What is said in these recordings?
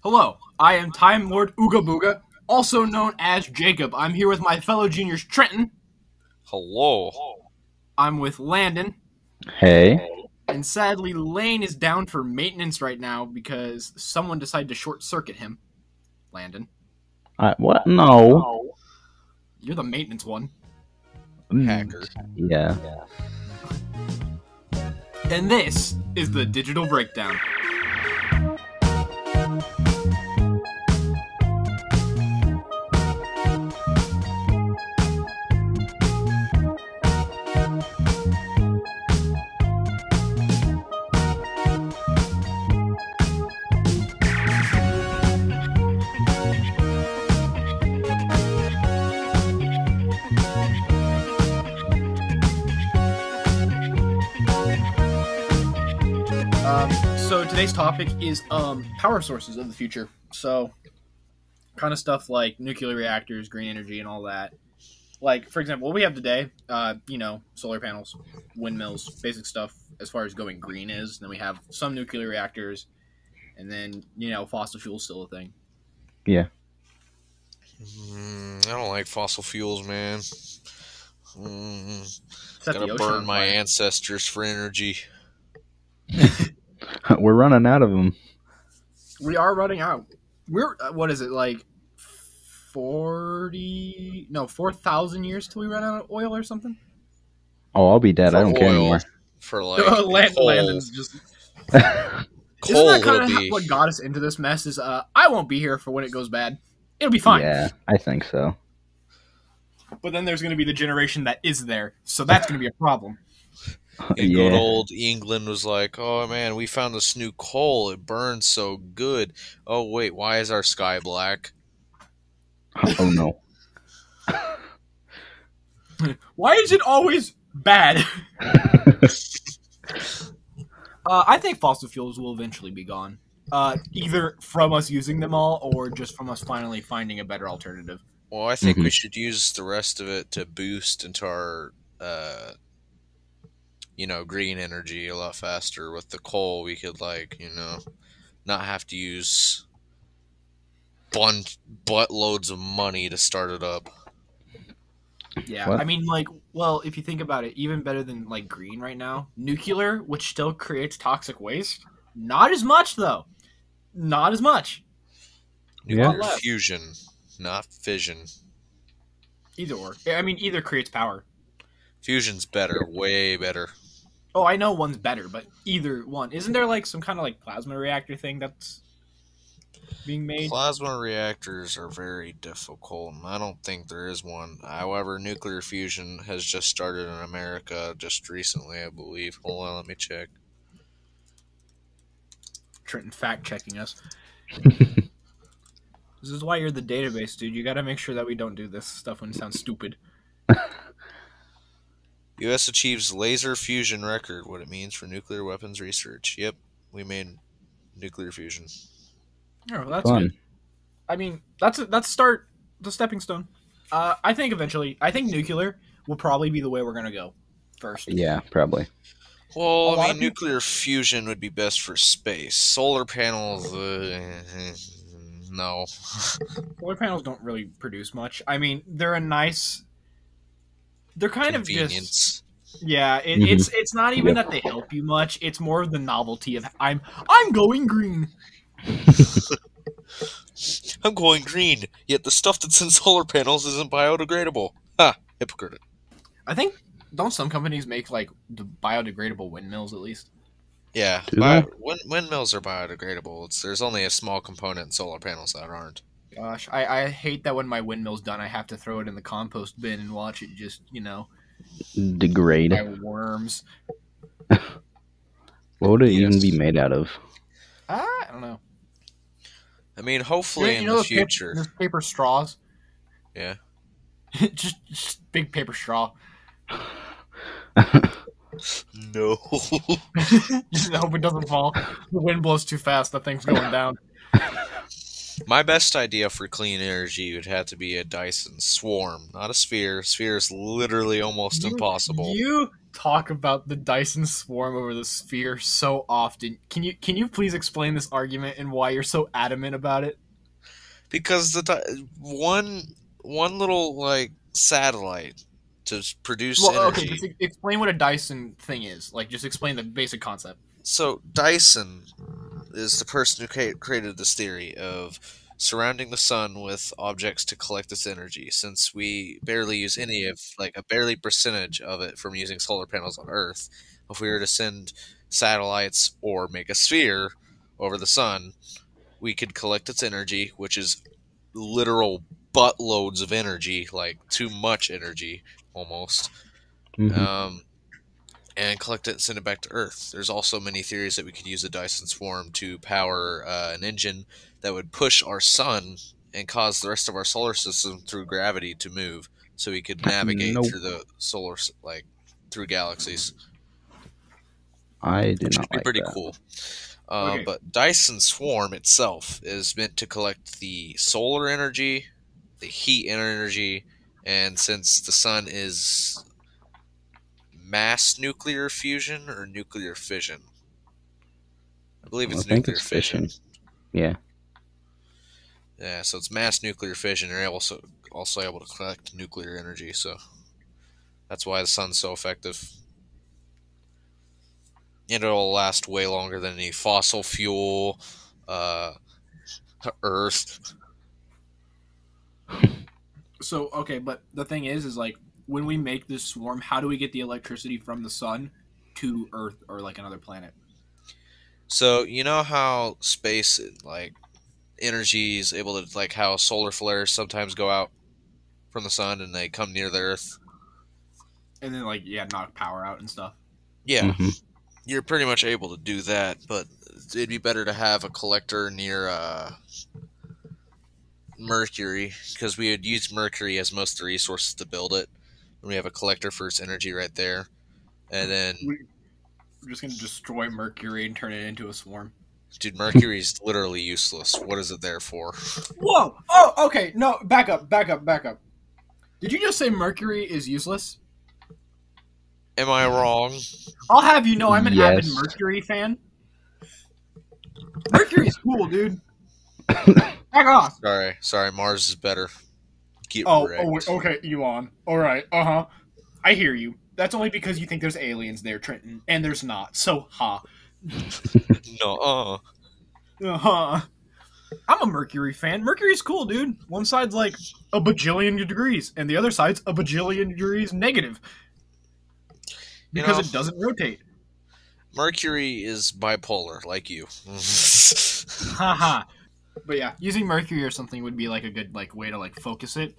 Hello, I am Time Lord Ooga Booga, also known as Jacob. I'm here with my fellow juniors Trenton. Hello. I'm with Landon. Hey. And sadly, Lane is down for maintenance right now because someone decided to short circuit him. Landon. What? No. You're the maintenance one. Hacker. Yeah. And this is the Digital Breakdown. So today's topic is power sources of the future. So kind of stuff like nuclear reactors, green energy, and all that. Like, for example, what we have today, solar panels, windmills, basic stuff as far as going green is. Then we have some nuclear reactors, and then, fossil fuels still a thing. Yeah. I don't like fossil fuels, man. Set the Gotta ocean burn on my fire. ancestors for energy. We're running out of them. We are running out. We're, what is it, like 4,000 years till we run out of oil or something? Oh, I'll be dead. For I don't care oil. anymore. For like coal. Landon's just... Coal Isn't that kind will of be. what got us into this mess is, I won't be here for when it goes bad. It'll be fine. Yeah, I think so. But then there's going to be the generation that is there, so that's going to be a problem. And good Yeah. old England was like, oh man, we found this new coal. It burns so good. Oh wait, why is our sky black? Oh no. Why is it always bad? I think fossil fuels will eventually be gone. Either from us using them all, or just from us finally finding a better alternative. Well, I think we Mhm. should use the rest of it to boost into our, green energy a lot faster. With the coal, we could, not have to use buttloads of money to start it up. Yeah, What? I mean, if you think about it, even better than, green right now, nuclear, which still creates toxic waste, not as much, though. Not as much. Yeah. Nuclear less. fusion, not fission. Either or. I mean, either creates power. Fusion's better, way better. Oh, I know one's better, but either one. Isn't there, some kind of, plasma reactor thing that's being made? Plasma reactors are very difficult, and I don't think there is one. However, nuclear fusion has just started in America just recently, I believe. Hold on, let me check. Trenton fact-checking us. This is why you're the database, dude. You gotta make sure that we don't do this stuff when it sounds stupid. U.S. achieves laser fusion record. What it means for nuclear weapons research. Yep, we made nuclear fusion. Oh, well, that's Fun. good. I mean, that's start the stepping stone. I think eventually, nuclear will probably be the way we're gonna go first. Yeah, probably. Well, A lot I of mean, nuclear fusion would be best for space. Solar panels, no. Solar panels don't really produce much. I mean, they're a nice. They're kind of just. Convenience. Yeah, Mhm. it's not even Yep. that they help you much. It's more of the novelty of I'm going green. I'm going green, yet the stuff that's in solar panels isn't biodegradable. Ha! Hypocrite. I think don't some companies make the biodegradable windmills at least? Yeah, Do they? windmills are biodegradable. There's only a small component in solar panels that aren't. Gosh, I hate that when my windmill's done, I have to throw it in the compost bin and watch it just Degrade. by worms. What would it Yes. even be made out of? I don't know. I mean, hopefully in the those future. those paper straws? Yeah. just big paper straw. No. Just hope it doesn't fall. The wind blows too fast. The thing's going down. My best idea for clean energy would have to be a Dyson Swarm, not a Sphere. Sphere is literally almost impossible. You talk about the Dyson swarm over the sphere so often. Can you please explain this argument and why you're so adamant about it? Because one little like satellite to produce Well, okay, energy. just explain what a Dyson thing is. Like, just explain the basic concept. So Dyson is the person who created this theory of surrounding the sun with objects to collect its energy. Since we barely use any of, like, a barely percentage of it from using solar panels on Earth, if we were to send satellites or make a sphere over the sun, we could collect its energy, which is literal buttloads of energy, like too much energy almost. Mhm. And collect it and send it back to Earth. There's also many theories that we could use the Dyson Swarm to power an engine that would push our sun and cause the rest of our solar system through gravity to move, so we could navigate Nope. through the through galaxies, I do which not would be like pretty that. cool. Okay. But Dyson Swarm itself is meant to collect the solar energy, the heat energy, and since the sun is mass nuclear fusion or nuclear fission? I believe I it's think nuclear it's fission. fission. Yeah. Yeah, so it's mass nuclear fission. You're also able to collect nuclear energy, so that's why the sun's so effective. And it'll last way longer than any fossil fuel, Earth. So, okay, but the thing is like, when we make this swarm, how do we get the electricity from the sun to Earth or like another planet? So you know how space, like, energy is able to, like, how solar flares sometimes go out from the sun and they come near the Earth. And then, like, yeah, knock power out and stuff. Yeah, Mhm. you're pretty much able to do that, but it'd be better to have a collector near Mercury, because we would use Mercury as most of the resources to build it, and we have a collector for its energy right there. And then, We're just gonna destroy Mercury and turn it into a swarm. dude, Mercury's literally useless. What is it there for? Whoa! Oh, okay. No, back up. Did you just say Mercury is useless? Am I wrong? I'll have you know I'm an avid Yes. Mercury fan. Mercury's cool, dude. Back off. Sorry, Mars is better. Get wrecked. Okay, Elon. All right, I hear you. That's only because you think there's aliens there, Trenton, and there's not. So, No, I'm a Mercury fan. Mercury's cool, dude. One side's like a bajillion degrees, and the other side's a bajillion degrees negative. Because it doesn't rotate. Mercury is bipolar, like you. Haha. But yeah, using Mercury or something would be like a good like way to like focus it.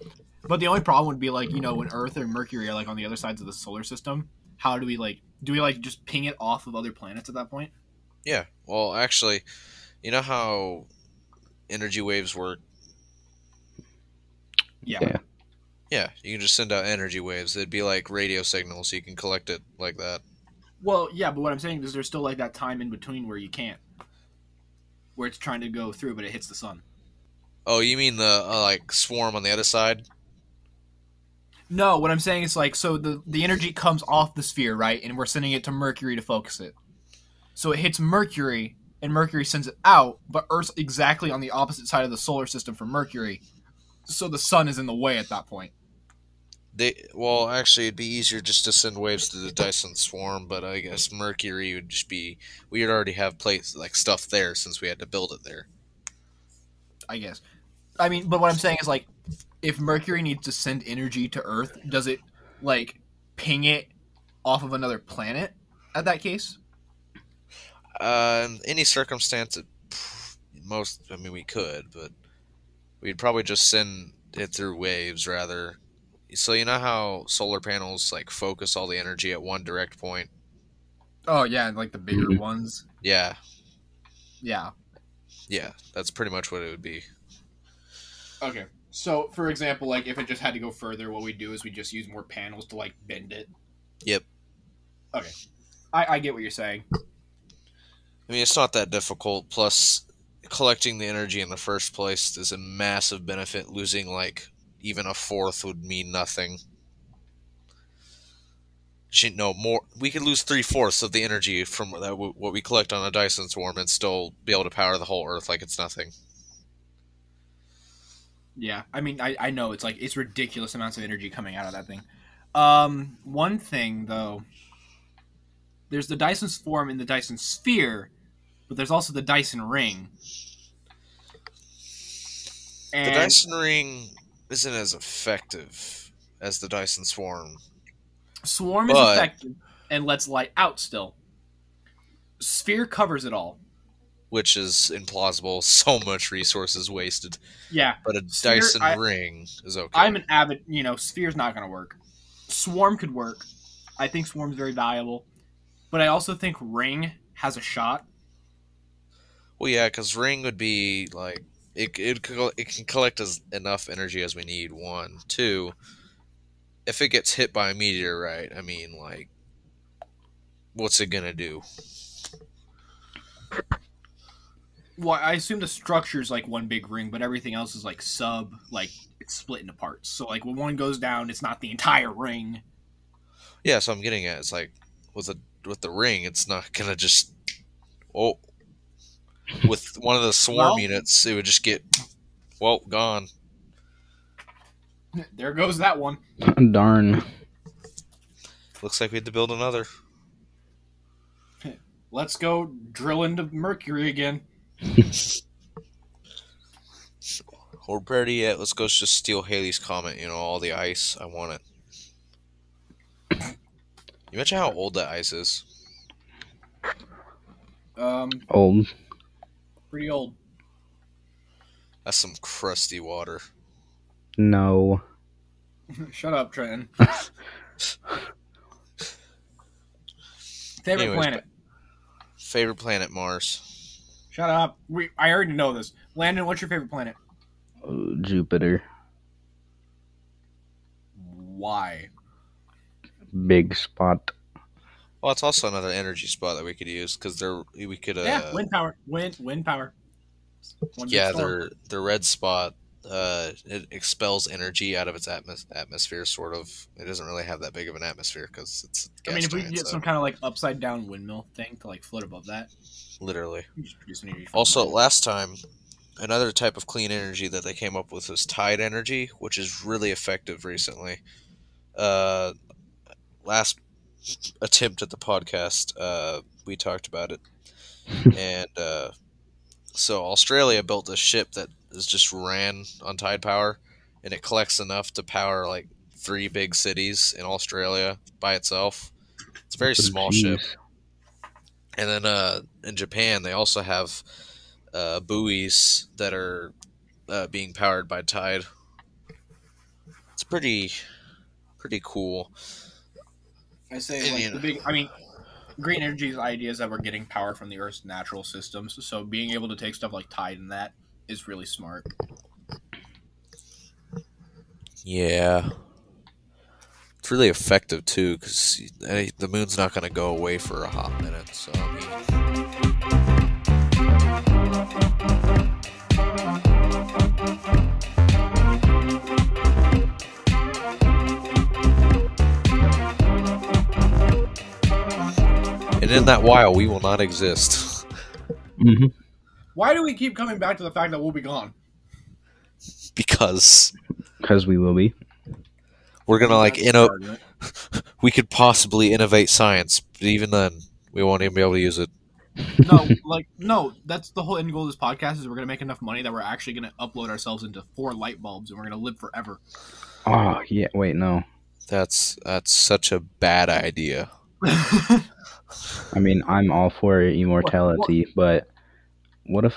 But the only problem would be like, you know, when Earth and Mercury are like on the other sides of the solar system, how do we just ping it off of other planets at that point? Yeah, well, actually, you know how energy waves work? Yeah. Yeah, you can just send out energy waves. It'd be like radio signals, so you can collect it like that. Well, yeah, but what I'm saying is there's still like that time in between where you can't. Where it's trying to go through, but it hits the sun. Oh, you mean the like swarm on the other side? No, what I'm saying is like, so the energy comes off the sphere, right? And we're sending it to Mercury to focus it. So it hits Mercury, and Mercury sends it out, but Earth's exactly on the opposite side of the solar system from Mercury. So the sun is in the way at that point. Well, actually, it'd be easier just to send waves to the Dyson swarm, but I guess Mercury would just be. We would already have like stuff there since we had to build it there. I guess. I mean, but what I'm saying is like, if Mercury needs to send energy to Earth, does it like ping it off of another planet at that case? In any circumstance, I mean, we could, but we'd probably just send it through waves rather. So you know how solar panels like focus all the energy at one direct point? Oh yeah, like the bigger Mhm. ones. Yeah, Yeah. that's pretty much what it would be. Okay. So, for example, like if it just had to go further, what we do is we just use more panels to like bend it. Yep. Okay. I get what you're saying. I mean, it's not that difficult. Plus, collecting the energy in the first place is a massive benefit. Losing like even a fourth would mean nothing. No, more. We could lose 3/4 of the energy from what we collect on a Dyson swarm and still be able to power the whole Earth like it's nothing. Yeah, I mean, I know it's ridiculous amounts of energy coming out of that thing. One thing though, there's the Dyson swarm and the Dyson sphere, but there's also the Dyson ring. The Dyson ring isn't as effective as the Dyson swarm. Swarm is effective and lets light out still. Sphere covers it all. Which is implausible. So much resources wasted. Yeah. But a Dyson ring is okay. I'm an avid, Sphere's not going to work. Swarm could work. I think Swarm's very valuable. But I also think Ring has a shot. Well, yeah, because Ring would be, like, it can collect enough energy as we need, 1. 2, if it gets hit by a meteorite, I mean, like, what's it gonna do? Well, I assume the structure is like one big ring, but everything else is like it's split into parts. So like when one goes down, it's not the entire ring. Yeah, so I'm getting at it's like with the ring, it's not gonna just with one of the swarm units, it would just get gone. There goes that one. Darn. Looks like we had to build another. Let's go drill into Mercury again. Or better yet, let's go just steal Halley's Comet, all the ice. I want it. You imagine how old that ice is? Old. Pretty old. That's some crusty water. No. Shut up, Trenton. Favorite planet? Favorite planet, Mars. Shut up. I already know this. Landon, what's your favorite planet? Jupiter. Why? Big spot. Well, it's also another energy spot that we could use because we could. Wind power. Wind power. The red spot. It expels energy out of its atmosphere. Sort of. It doesn't really have that big of an atmosphere because it's. If we could get some kind of like upside down windmill thing to like float above that. Literally. Also, last time, another type of clean energy that they came up with was tide energy, which is really effective recently. Last attempt at the podcast, we talked about it. And so Australia built a ship that is just ran on tide power, and it collects enough to power like 3 big cities in Australia by itself. It's a very small ship. And then in Japan, they also have buoys that are being powered by tide. It's pretty cool. I say green energy's idea is that we're getting power from the Earth's natural systems. So being able to take stuff like tide and that is really smart. Yeah. It's really effective too, because the moon's not going to go away for a hot minute. So and in that while, we will not exist. Mm-hmm. Why do we keep coming back to the fact that we'll be gone? Because we will be. We're gonna we could possibly innovate science, but even then, we won't even be able to use it. No, that's the whole end goal of this podcast is we're gonna make enough money that we're actually gonna upload ourselves into 4 light bulbs and we're gonna live forever. Oh yeah, wait, no. That's such a bad idea. I mean, I'm all for immortality, but what if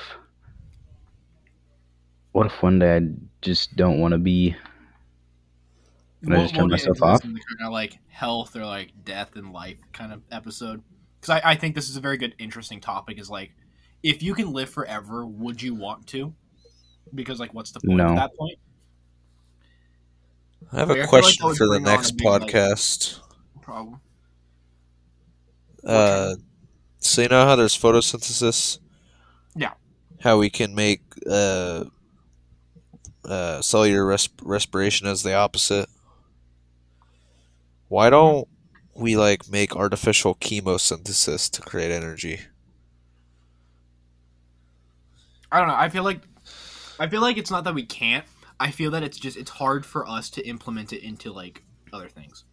one day I just don't want to be? And I just turn myself off? Kind of like health or like death and life kind of episode. Because I think this is a very good, interesting topic. Is like, if you can live forever, would you want to? Because like, what's the point at that point? I have a question for the next podcast. Problem. So you know how there's photosynthesis? Yeah. How we can make cellular respiration as the opposite. Why don't we like make artificial chemosynthesis to create energy? I don't know. I feel like it's not that we can't. I feel that it's hard for us to implement it into like other things.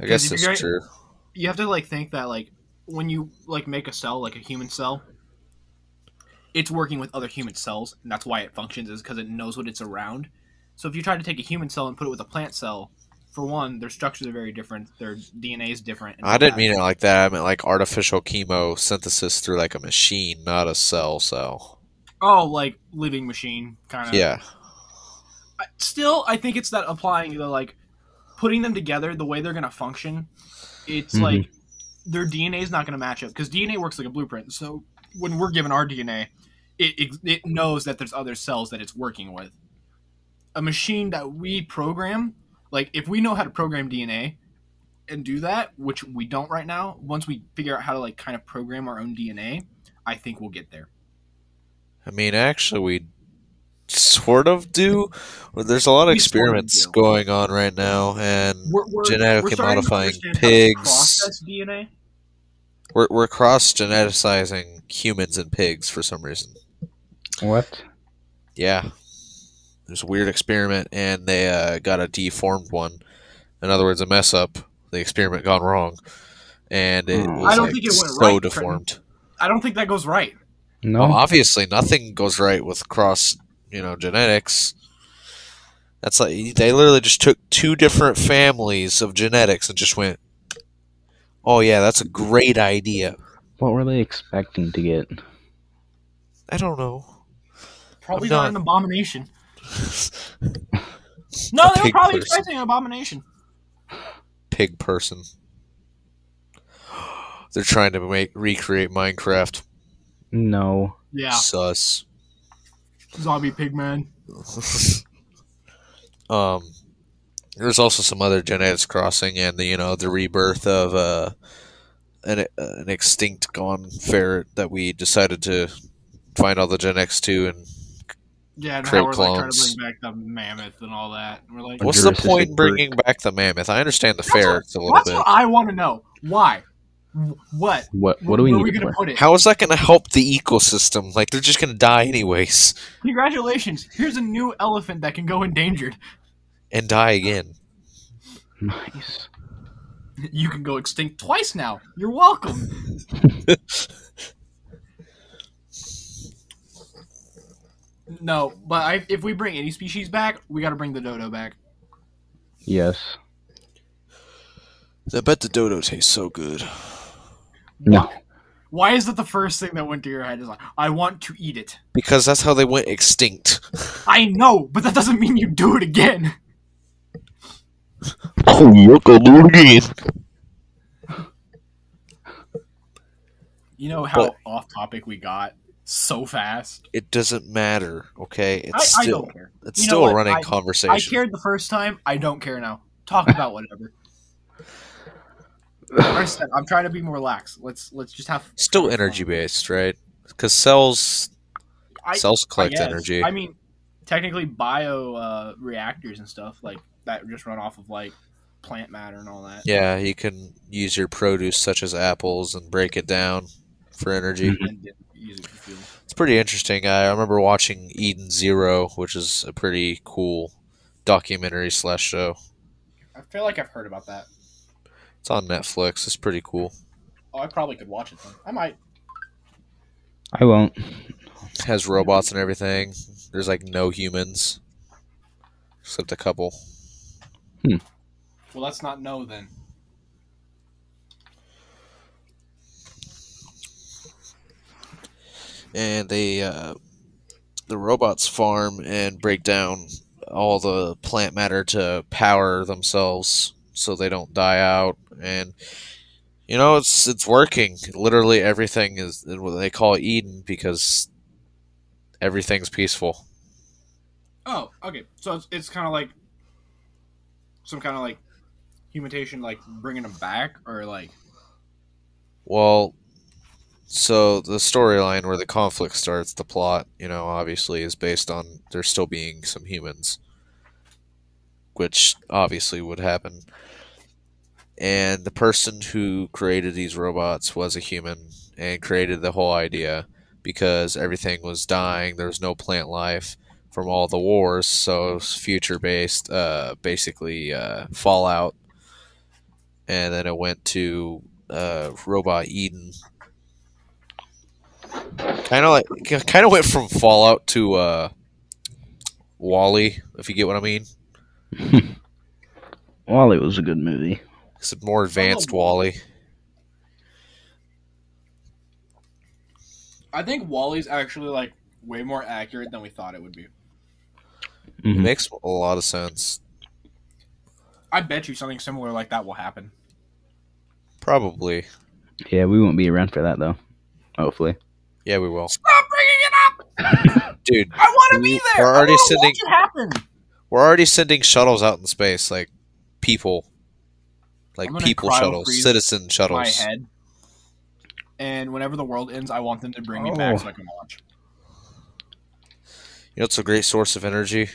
I guess 'Cause if that's you're- true. You have to like think that like when you like make a cell, like a human cell, it's working with other human cells, and that's why it functions, is because it knows what it's around. So if you try to take a human cell and put it with a plant cell, for one, their structures are very different, their DNA is different. And I all didn't that. mean it like that. I meant like artificial chemosynthesis through like a machine, not a cell. Oh, like living machine kind of. Yeah. Still, I think it's that applying the like putting them together the way they're gonna function. It's Mhm. like their DNA is not gonna match up because DNA works like a blueprint. So when we're given our DNA, it knows that there's other cells that it's working with. A machine that we program, like if we know how to program DNA and do that, which we don't right now, once we figure out how to like kind of program our own DNA, I think we'll get there. I mean, actually, we sort of do. Well, there's a lot of We sort of experiments do. going on right now, and We're genetically starting to modifying understand how to pigs. process DNA. We're cross geneticizing humans and pigs for some reason. What? Yeah. There's a weird experiment, and they got a deformed one. In other words, a mess up. The experiment gone wrong, and it Oh. was I don't like, think it went so right, deformed. I don't think that goes right. No. Well, obviously, nothing goes right with cross, genetics. That's like they literally just took two different families of genetics and just went, "Oh yeah, that's a great idea." What were they expecting to get? I don't know. Probably I'm not not- an abomination. No, they were pig probably person. expecting an abomination. Pig person. They're trying to recreate Minecraft. No. Yeah, Sus. zombie pig man. There's also some other genetics crossing, and the rebirth of an extinct gone ferret that we decided to find all the genetics to, and Yeah, and Create how we're like trying to clones. bring back the mammoth and all that. And we're like, what's the Jurassic point in Park. bringing back the mammoth? I understand the That's what- ferrets a little that's bit. what I want to know. Why? What? What do we Where are we need it gonna for? put it? How is that going to help the ecosystem? Like, they're just going to die anyways, Congratulations! Here's a new elephant that can go endangered. and die again. Nice. You can go extinct twice now. You're welcome. No, but if we bring any species back, we got to bring the dodo back. Yes. I bet the dodo tastes so good. No. Why is that the first thing that went to your head? Is like, I want to eat it. Because that's how they went extinct. I know, but that doesn't mean you do it again. Oh, look, I'll do it again. You know how But- off topic we got so fast? It doesn't matter, okay? It's I still don't care. it's You know still what? a running I conversation. cared the first time. I don't care now. Talk about whatever. Like I said, I'm trying to be more lax. Let's just have Still fun. energy based, right? Because cells I collect guess. energy. I mean, technically, bio reactors and stuff like that just run off of like plant matter and all that. Yeah, you can use your produce such as apples and break it down for energy. Mhm. And then use it for fuel. It's pretty interesting. I remember watching Eden Zero, which is a pretty cool documentary / show. I feel like I've heard about that. It's on Netflix. It's pretty cool. Oh, I probably could watch it then. I might. I won't. It has robots and everything. There's like no humans, except a couple. Well, let's not know then. And the robots farm and break down all the plant matter to power themselves so they don't die out. And it's working. Literally everything is what they call Eden because everything's peaceful. Oh, okay. So it's kind of like some kind of like humanization, like bringing them back, or like Well, so the storyline where the conflict starts, the plot, obviously is based on there still being some humans, which obviously would happen. and the person who created these robots was a human and created the whole idea because everything was dying. There was no plant life from all the wars, so it was future based, basically Fallout, and then it went to Robot Eden. Kind of went from Fallout to Wall-E, if you get what I mean. Wall-E was a good movie. It's a more advanced Wall-E. I think Wall-E's actually like way more accurate than we thought it would be. It makes a lot of sense. I bet you something similar like that will happen. Probably. Yeah, we won't be around for that though. Hopefully. Yeah, we will. Stop bringing it up, dude. I want to be there. We're already sending. Watch it happen. We're already sending shuttles out in space, like people, people shuttles, freeze citizen shuttles. My head. And whenever the world ends, I want them to bring me back so I can watch. You know, it's a great source of energy.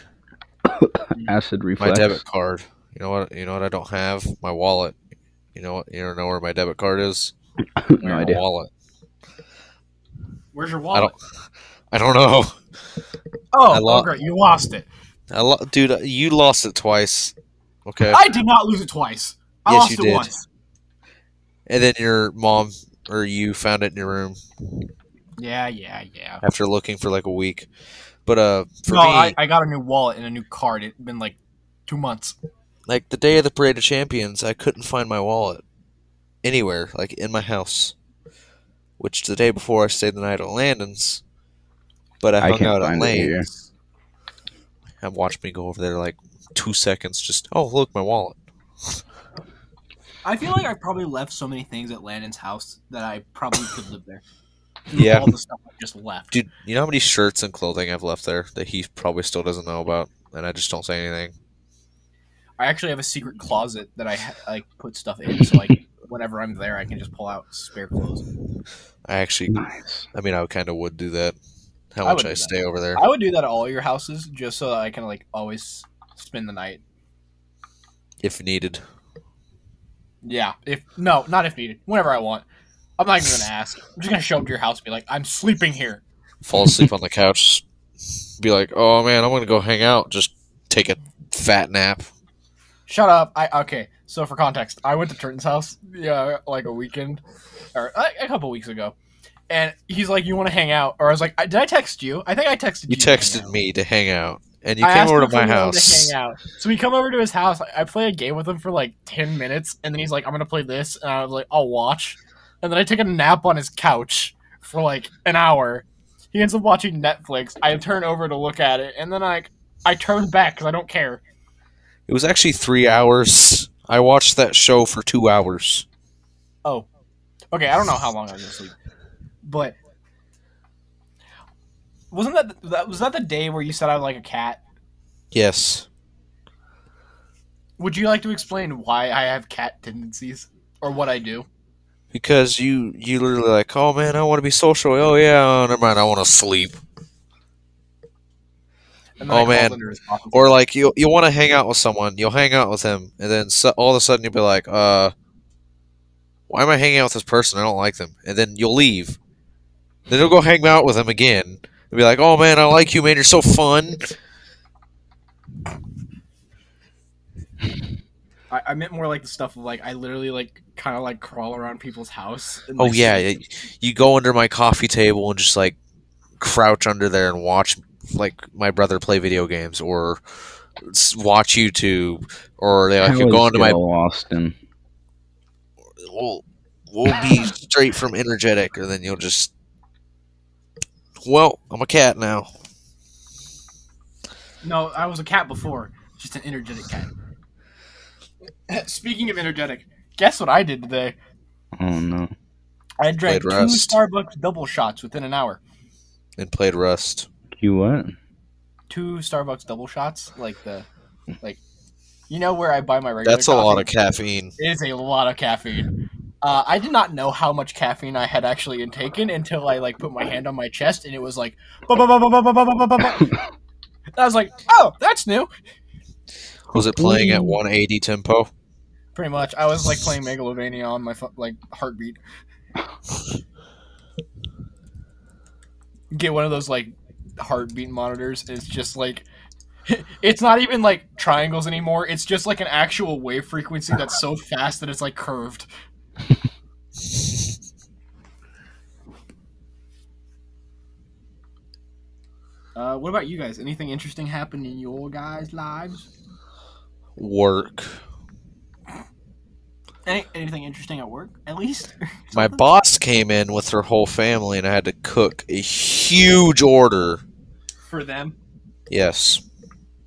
Acid reflux. My debit card. You know what? You know what I don't have? My wallet. You know what? You don't know where my debit card is? No idea. My wallet. Where's your wallet? I don't know. Oh, great! You lost it. Dude, you lost it twice. Okay. I did not lose it twice. I Yes, lost you it did. once. And then your mom or you found it in your room Yeah. after looking for like a week. But for No, me, I got a new wallet and a new card. It's been like 2 months. like the day of the Parade of Champions, I couldn't find my wallet anywhere, like in my house. Which the day before I stayed the night at Landon's, but I hung out at Lane's. And watched me go over there like 2 seconds. Just look, my wallet. I feel like I probably left so many things at Landon's house that I probably could live there. Yeah. All the stuff I just left. Dude, you know how many shirts and clothing I've left there that he probably still doesn't know about, and I just don't say anything. I actually have a secret closet that I put stuff in, so like whenever I'm there, I can just pull out spare clothes. Nice. I mean, I kind of would do that. How I much would I do stay over there. I would do that at all your houses just so that I can like always spend the night. If needed. Yeah, not if needed. Whenever I want. I'm not even gonna ask. I'm just gonna show up to your house and be like, I'm sleeping here. Fall asleep on the couch. Be like, oh man, I'm gonna go hang out. Just take a fat nap. Shut up. Okay. So for context, I went to Trenton's house, like a weekend or a couple weeks ago, and he's like, "You want to hang out?" Or I was like, "Did I text you? I think I texted you." You texted me to hang out, and you I came asked over him to my if he wanted house. to hang out. So we come over to his house. I play a game with him for like 10 minutes, and then he's like, "I'm gonna play this," and I was like, "I'll watch." And then I take a nap on his couch for like an hour. He ends up watching Netflix. I turn over to look at it, and then I turn back because I don't care. It was actually 3 hours. I watched that show for 2 hours. Oh, okay. I don't know how long I was asleep, but wasn't that the day where you said I was like a cat? Yes. Would you like to explain why I have cat tendencies or what I do? Because you literally like, oh man, I want to be social. Oh yeah, oh, never mind, I want to sleep. And then Oh I called man, under his office. or like you want to hang out with someone, you'll hang out with him, and then all of a sudden you'll be like, why am I hanging out with this person? I don't like them, and then you'll leave. Then you'll go hang out with him again, and be like, oh man, I like you, man, you're so fun. I meant more like the stuff of like I literally like kind of like crawl around people's house. And, Oh like, yeah, you go under my coffee table and just like crouch under there and watch like my brother play video games or watch YouTube, or like you go into my Austin. We'll be straight from energetic, or then you'll just I'm a cat now. No, I was a cat before, just an energetic cat. Speaking of energetic, guess what I did today? Oh no. I drank 2 Rust. Starbucks double shots within an hour. And played Rust. You what? 2 Starbucks double shots, like you know where I buy my regular. That's a lot of caffeine. It is a lot of caffeine. I did not know how much caffeine I had actually intaken until I like put my hand on my chest and it was like, I was like, oh, that's new. Was it playing at 180 tempo? Pretty much. I was like playing Megalovania on my heartbeat. Get one of those like heartbeat monitors. It's just like it's not even like triangles anymore. It's just like an actual wave frequency that's so fast that it's like curved. What about you guys? Anything interesting happened in your guys' lives? Work. Anything interesting at work, at least? My boss came in with her whole family, and I had to cook a huge order. For them? Yes.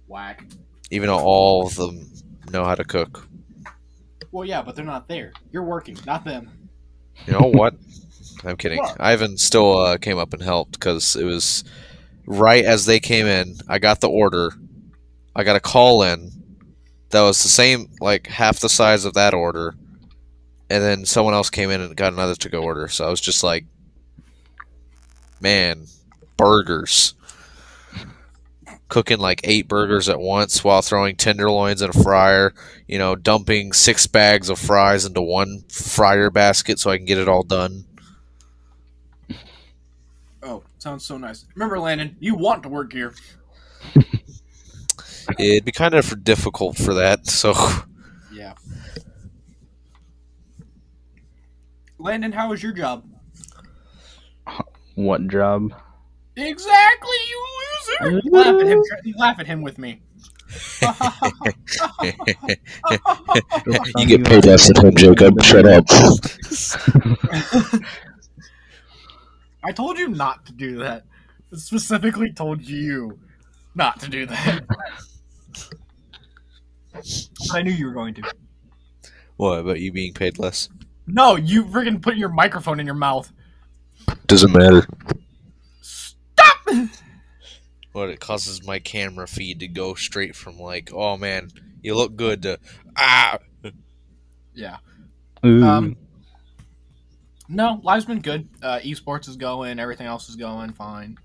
Whack. Even though all of them know how to cook. Well, yeah, but they're not there. You're working, not them. You know what? I'm kidding. What? Ivan still came up and helped because it was right as they came in. I got the order. I got a call in that was the same, like half the size of that order. And then someone else came in and got another to-go order. So I was just like, man, burgers. Cooking like 8 burgers at once while throwing tenderloins in a fryer. You know, dumping 6 bags of fries into one fryer basket so I can get it all done. Oh, sounds so nice. Remember, Landon, you want to work here. It'd be kind of difficult for that, so... Yeah. Landon, how was your job? What job? Exactly, you loser! Laugh at him with me. You get paid less than him, Jacob. Shut up. I told you not to do that. I specifically told you not to do that. I knew you were going to. What, about you being paid less? No, you friggin' put your microphone in your mouth. Doesn't matter. Stop! What, it causes my camera feed to go straight from like, oh man, you look good, to, ah! Yeah. Ooh. No, life's been good. Esports is going, everything else is going fine.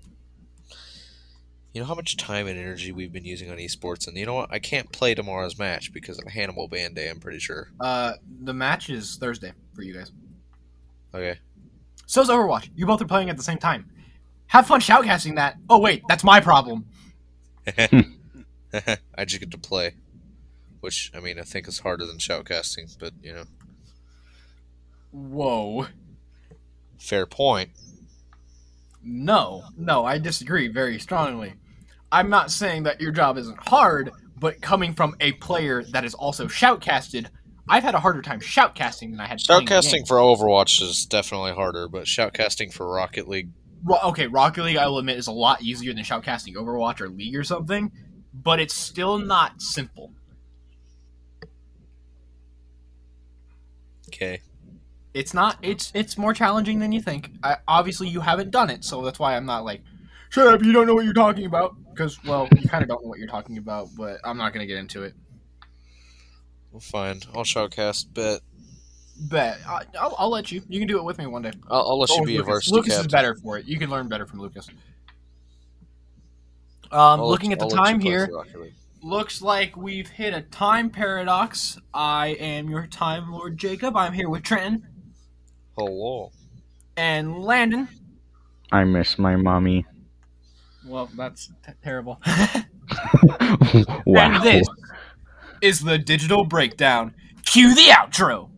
You know how much time and energy we've been using on esports, and you know what? I can't play tomorrow's match because of Hannibal Band Day, I'm pretty sure. The match is Thursday for you guys. Okay. So's Overwatch. You both are playing at the same time. Have fun shoutcasting that. Oh wait, that's my problem. I just get to play. Which, I mean, I think is harder than shoutcasting, but, you know. Whoa. Fair point. No, I disagree very strongly. I'm not saying that your job isn't hard, but coming from a player that is also shoutcasted, I've had a harder time shoutcasting than I had playing the game. Shoutcasting for Overwatch is definitely harder, but shoutcasting for Rocket League... Okay, Rocket League, I will admit, is a lot easier than shoutcasting Overwatch or League or something, but it's still not simple. Okay. It's not. It's more challenging than you think. Obviously, you haven't done it, so that's why I'm not like, shut up, you don't know what you're talking about. Because, well, you kind of don't know what you're talking about, but I'm not going to get into it. Well, fine. I'll shoutcast, bet. Bet. I'll let you. You can do it with me one day. I'll let you be a varsity Lucas captain. is better for it. You can learn better from Lucas. Looking at the I'll let time you play here, for Rocket League. looks like we've hit a time paradox. I am your Time Lord Jacob. I'm here with Trenton. Hello. And Landon. I miss my mommy. Well, that's terrible. Wow. And this is the Digital Breakdown. Cue the outro.